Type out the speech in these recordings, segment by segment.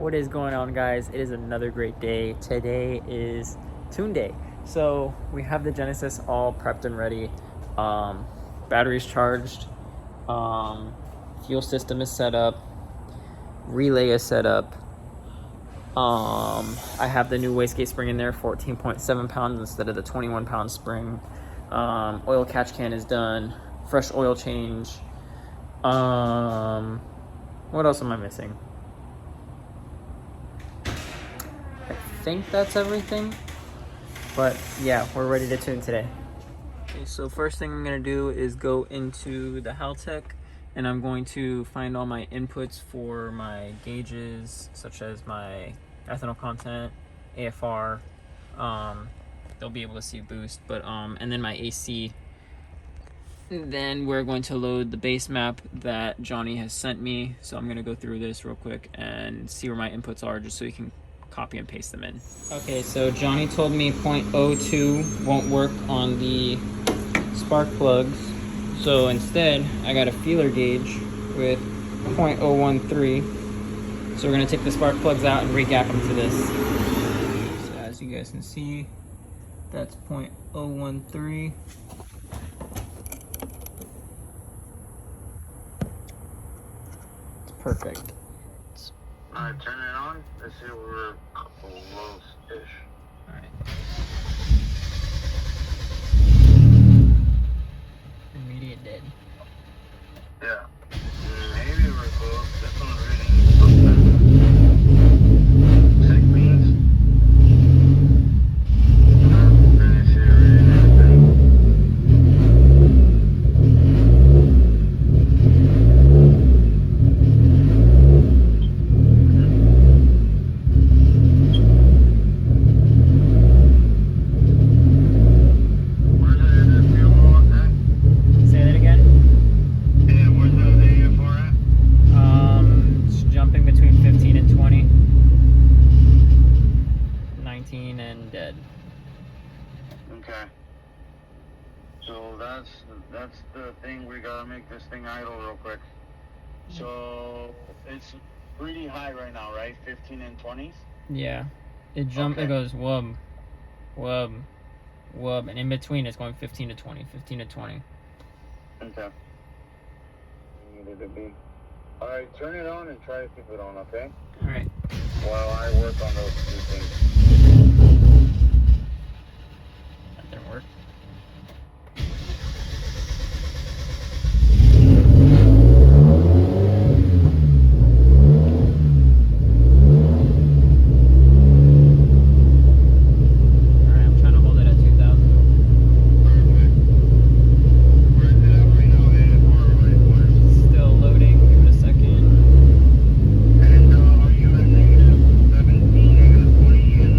What is going on, guys? It is another great day. Today is tune day. So we have the Genesis all prepped and ready. Batteries charged. Fuel system is set up. Relay is set up. I have the new wastegate spring in there, 14.7 pounds instead of the 21-pound spring. Oil catch can is done. Fresh oil change. What else am I missing? I think that's everything. But yeah, we're ready to tune today. Okay, so first thing I'm gonna do is go into the Haltech, and I'm going to find all my inputs for my gauges, such as my ethanol content, AFR. They'll be able to see boost, but and then my AC. Then we're going to load the base map that Johnny has sent me. So I'm gonna go through this real quick and see where my inputs are, just so you can copy and paste them in. Okay, so Johnny told me 0.02 won't work on the spark plugs. So instead, I got a feeler gauge with 0.013. So we're gonna take the spark plugs out and re-gap them to this. So as you guys can see, that's 0.013. Perfect. Alright, turn it on. Let's see if we're close-ish. Alright. Immediate dead. Yeah. Maybe we're close. This one's reading something. Sick beans. Finish it reading anything. And dead. Okay. So that's the thing. We gotta make this thing idle real quick. So it's pretty high right now, right? 15 and 20s? Yeah. It jumps, okay. It goes wub, wub, wub, and in between it's going 15 to 20, 15 to 20. Okay. Needed to be. Alright, turn it on and try to keep it on, okay? Alright. While I work on those two things. That didn't work. Alright, I'm trying to hold it at 2,000. Perfect. Where is it at right now? AFR, right? Still loading. Give it a second. And are you at -17, -20 and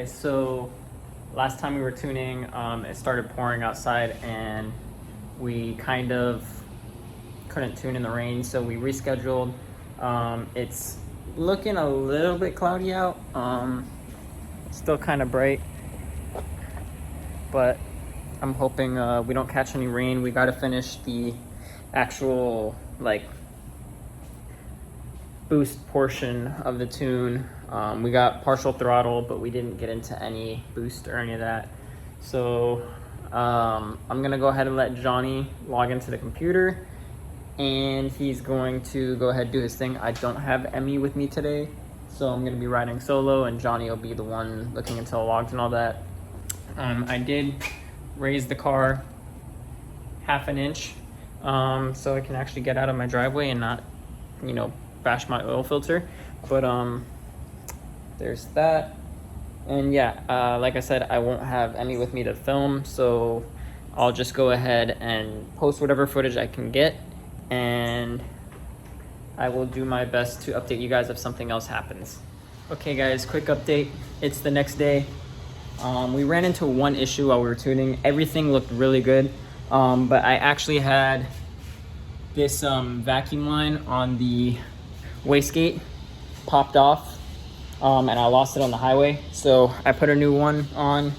guys, so last time we were tuning, it started pouring outside and we kind of couldn't tune in the rain, so we rescheduled. It's looking a little bit cloudy out, still kind of bright, but I'm hoping we don't catch any rain. We got to finish the actual like boost portion of the tune. We got partial throttle, but we didn't get into any boost or any of that. So I'm gonna go ahead and let Johnny log into the computer, and he's going to go ahead and do his thing. I don't have Emmy with me today, so I'm gonna be riding solo, and Johnny will be the one looking into the logs and all that. I did raise the car half an inch so I can actually get out of my driveway and not, you know, bash my oil filter. But there's that. And yeah, like I said, I won't have Emmy with me to film, so I'll just go ahead and post whatever footage I can get, and I will do my best to update you guys if something else happens. Okay guys, quick update. It's the next day. We ran into one issue while we were tuning. Everything looked really good, but I actually had this vacuum line on the wastegate popped off, and I lost it on the highway. So I put a new one on,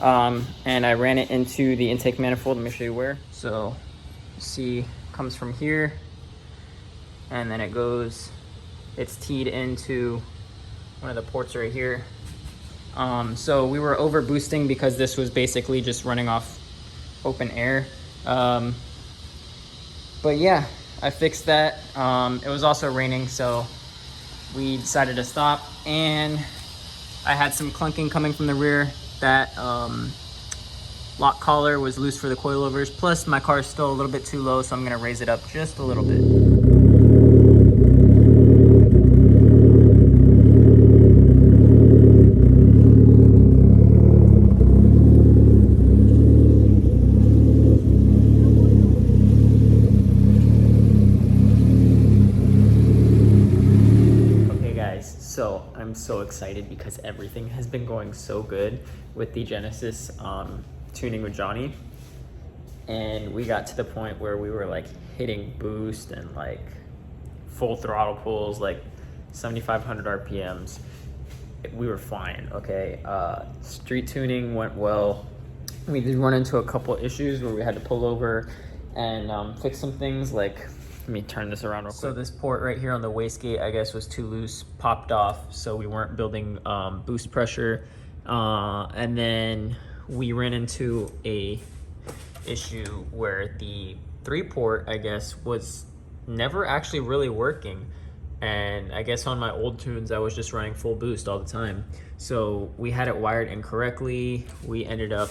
and I ran it into the intake manifold. Let me show you where. So see, comes from here, and then it goes, it's teed into one of the ports right here. So we were over boosting because this was basically just running off open air. But yeah, I fixed that. It was also raining, so we decided to stop, and I had some clunking coming from the rear. That lock collar was loose for the coilovers, plus my car is still a little bit too low, so I'm gonna raise it up just a little bit. So I'm so excited because everything has been going so good with the Genesis tuning with Johnny, and we got to the point where we were like hitting boost and like full throttle pulls, like 7,500 RPMs. We were flying. Okay, street tuning went well. We did run into a couple issues where we had to pull over and fix some things, like, let me turn this around real quick. So this port right here on the wastegate, I guess, was too loose, popped off, so we weren't building boost pressure. And then we ran into a issue where the 3-port, I guess, was never actually really working. And I guess on my old tunes, I was just running full boost all the time. So we had it wired incorrectly. We ended up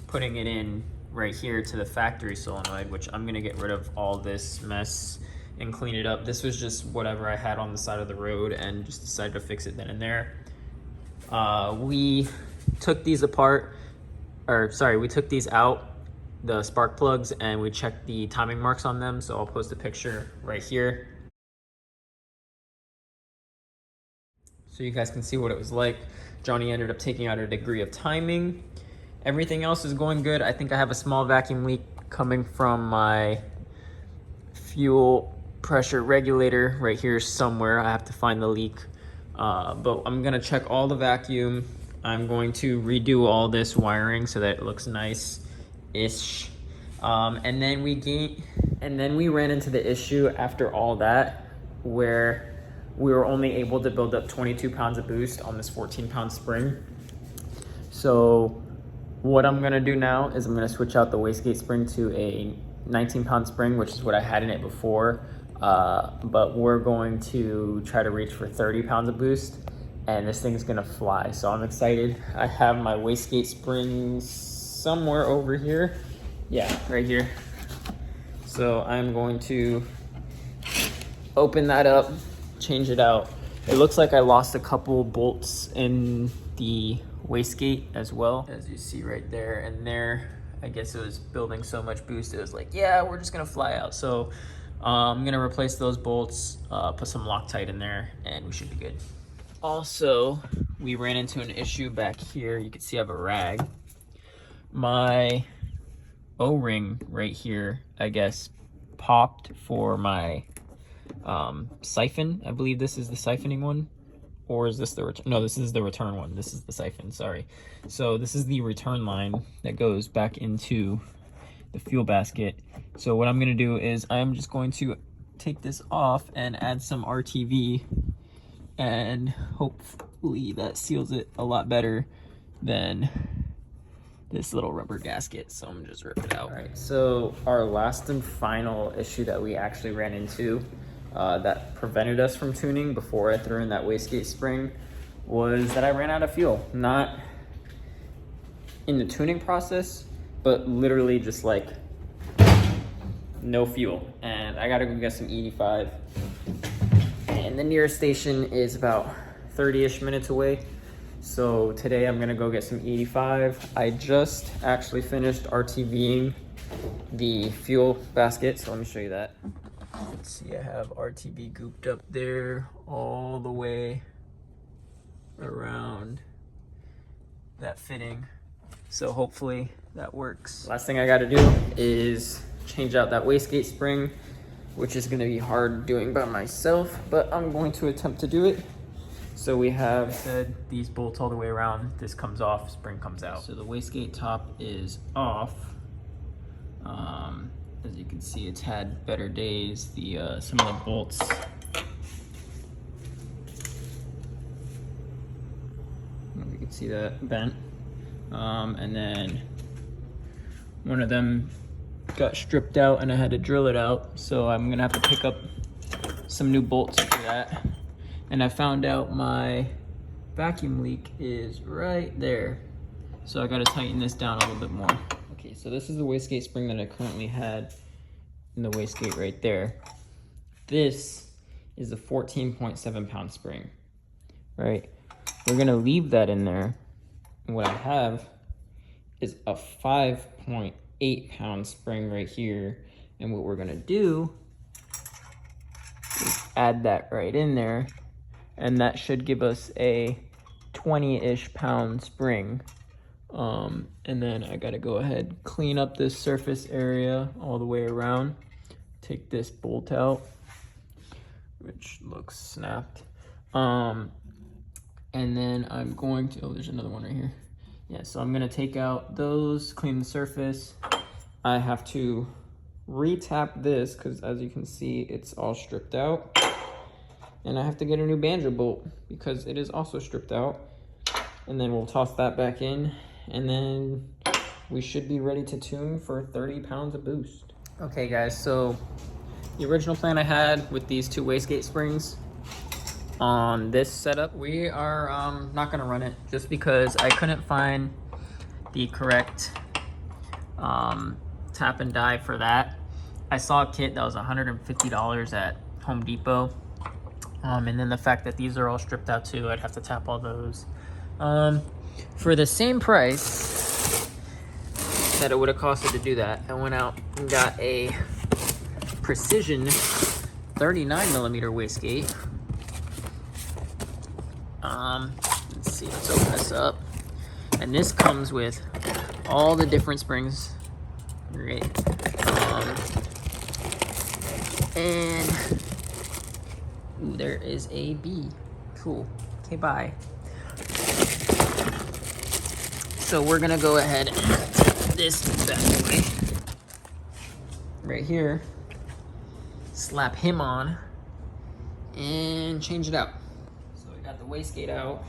putting it in right here to the factory solenoid, which I'm gonna get rid of all this mess and clean it up. This was just whatever I had on the side of the road and just decided to fix it then and there. We took these apart, or sorry, we took these out, the spark plugs, and we checked the timing marks on them. So I'll post a picture right here so you guys can see what it was like. Johnny ended up taking out a degree of timing. Everything else is going good. I think I have a small vacuum leak coming from my fuel pressure regulator right here somewhere. I have to find the leak, but I'm gonna check all the vacuum. I'm going to redo all this wiring so that it looks nice-ish. And then we ran into the issue after all that where we were only able to build up 22 pounds of boost on this 14-pound spring. So what I'm gonna do now is I'm gonna switch out the wastegate spring to a 19-pound spring, which is what I had in it before. But we're going to try to reach for 30 pounds of boost, and this thing's gonna fly. So I'm excited. I have my wastegate springs somewhere over here. Yeah, right here. So I'm going to open that up, change it out. It looks like I lost a couple bolts in the wastegate as well, as you see right there. And there, I guess it was building so much boost, it was like, yeah, we're just gonna fly out. So I'm gonna replace those bolts, put some Loctite in there, and we should be good. Also, we ran into an issue back here. You can see I have a rag. My O-ring right here, I guess, popped for my siphon. I believe this is the siphoning one. Or is this the return? No, this is the return one. This is the siphon, sorry. So this is the return line that goes back into the fuel basket. So what I'm gonna do is I'm just going to take this off and add some RTV, and hopefully that seals it a lot better than this little rubber gasket. So I'm gonna just rip it out. All right, so our last and final issue that we actually ran into that prevented us from tuning before I threw in that wastegate spring was that I ran out of fuel. Not in the tuning process, but literally just like no fuel. And I gotta go get some E85. And the nearest station is about 30-ish minutes away. So today I'm gonna go get some E85. I just actually finished RTVing the fuel basket, so let me show you that. Let's see, I have RTV gooped up there all the way around that fitting. So hopefully that works. Last thing I gotta do is change out that wastegate spring, which is gonna be hard doing by myself, but I'm going to attempt to do it. So we have said these bolts all the way around. This comes off, spring comes out. So the wastegate top is off. As you can see, it's had better days. The some of the bolts, you can see that bent, and then one of them got stripped out and I had to drill it out. So I'm gonna have to pick up some new bolts for that. And I found out my vacuum leak is right there. So I gotta tighten this down a little bit more. Okay, so this is the wastegate spring that I currently had in the wastegate right there. This is a 14.7 pound spring, right? We're gonna leave that in there. And what I have is a 5.8 pound spring right here. And what we're gonna do is add that right in there. And that should give us a 20-ish pound spring. And then I gotta go ahead, clean up this surface area all the way around. Take this bolt out, which looks snapped. And then I'm going to, oh, there's another one right here. Yeah, so I'm gonna take out those, clean the surface. I have to re-tap this because as you can see, it's all stripped out. And I have to get a new banjo bolt because it is also stripped out. And then we'll toss that back in, and then we should be ready to tune for 30 pounds of boost. Okay guys, so the original plan I had with these two wastegate springs on this setup, we are not gonna run it just because I couldn't find the correct tap and die for that. I saw a kit that was $150 at Home Depot. And then the fact that these are all stripped out too, I'd have to tap all those. For the same price that it would have costed to do that, I went out and got a precision 39mm wastegate. Let's see, let's open this up. And this comes with all the different springs. Great. And ooh, there is a B. Cool. Okay, bye. So we're gonna go ahead and put this back away. Right here. Slap him on and change it out. So we got the wastegate out.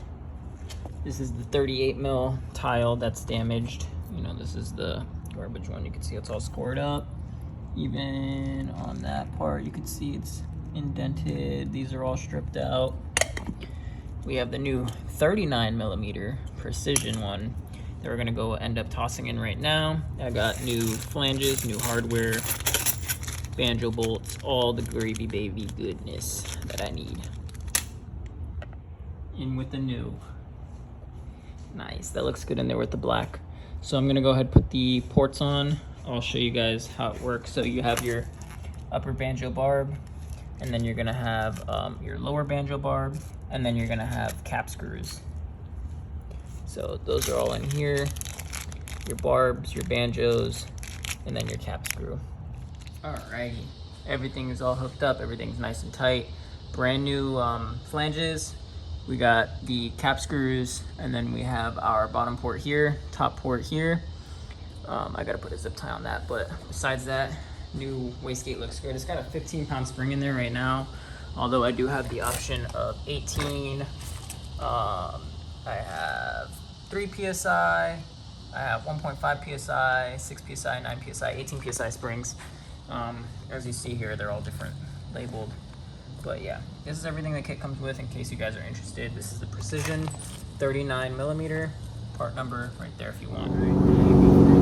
This is the 38mm tile that's damaged. You know, this is the garbage one. You can see it's all scored up. Even on that part, you can see it's indented. These are all stripped out. We have the new 39mm precision one that we're gonna go end up tossing in right now. I got new flanges, new hardware, banjo bolts, all the gravy baby goodness that I need. In with the new. Nice, that looks good in there with the black. So I'm gonna go ahead and put the ports on. I'll show you guys how it works. So you have your upper banjo barb, and then you're gonna have your lower banjo barb, and then you're gonna have cap screws. So those are all in here, your barbs, your banjos, and then your cap screw. Alrighty, everything is all hooked up, everything's nice and tight. Brand new flanges. We got the cap screws, and then we have our bottom port here, top port here. I gotta put a zip tie on that, but besides that, new wastegate looks good. It's got a 15-pound spring in there right now, although I do have the option of 18. I have 3 PSI, I have 1.5 PSI, 6 PSI, 9 PSI, 18 PSI springs. As you see here, they're all different labeled. But yeah, this is everything the kit comes with in case you guys are interested. This is the Precision 39mm, part number right there if you want.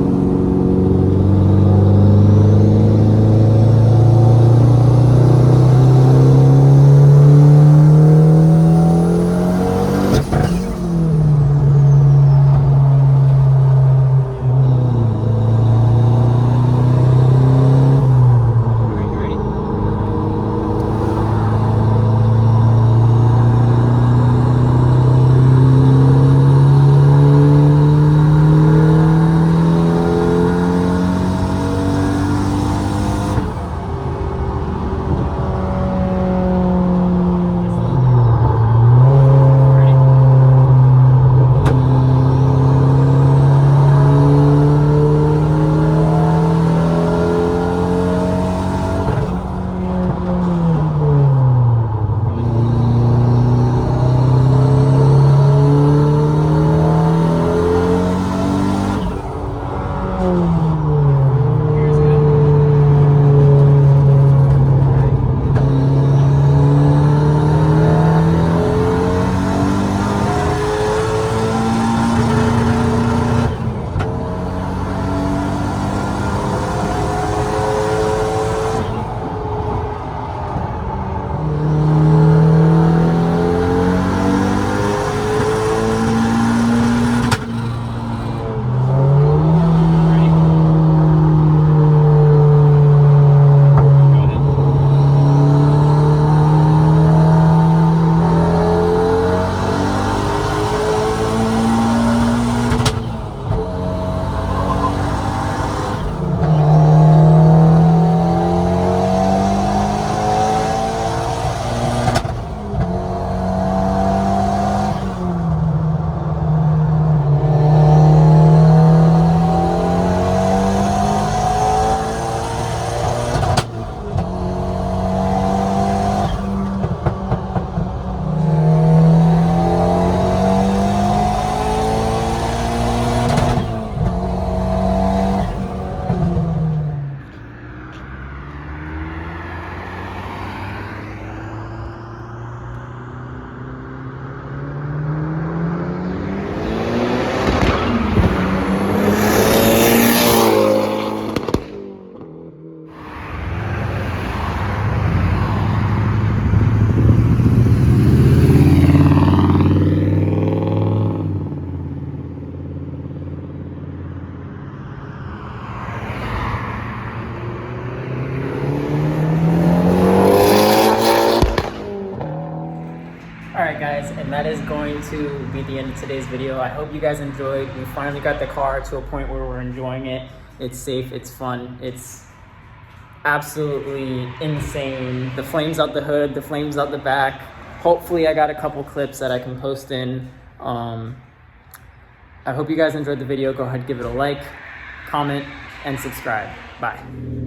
Alright guys, and that is going to be the end of today's video. I hope you guys enjoyed. We finally got the car to a point where we're enjoying it. It's safe, it's fun, it's absolutely insane. The flames out the hood, the flames out the back. Hopefully I got a couple clips that I can post in. I hope you guys enjoyed the video. Go ahead, give it a like, comment, and subscribe. Bye.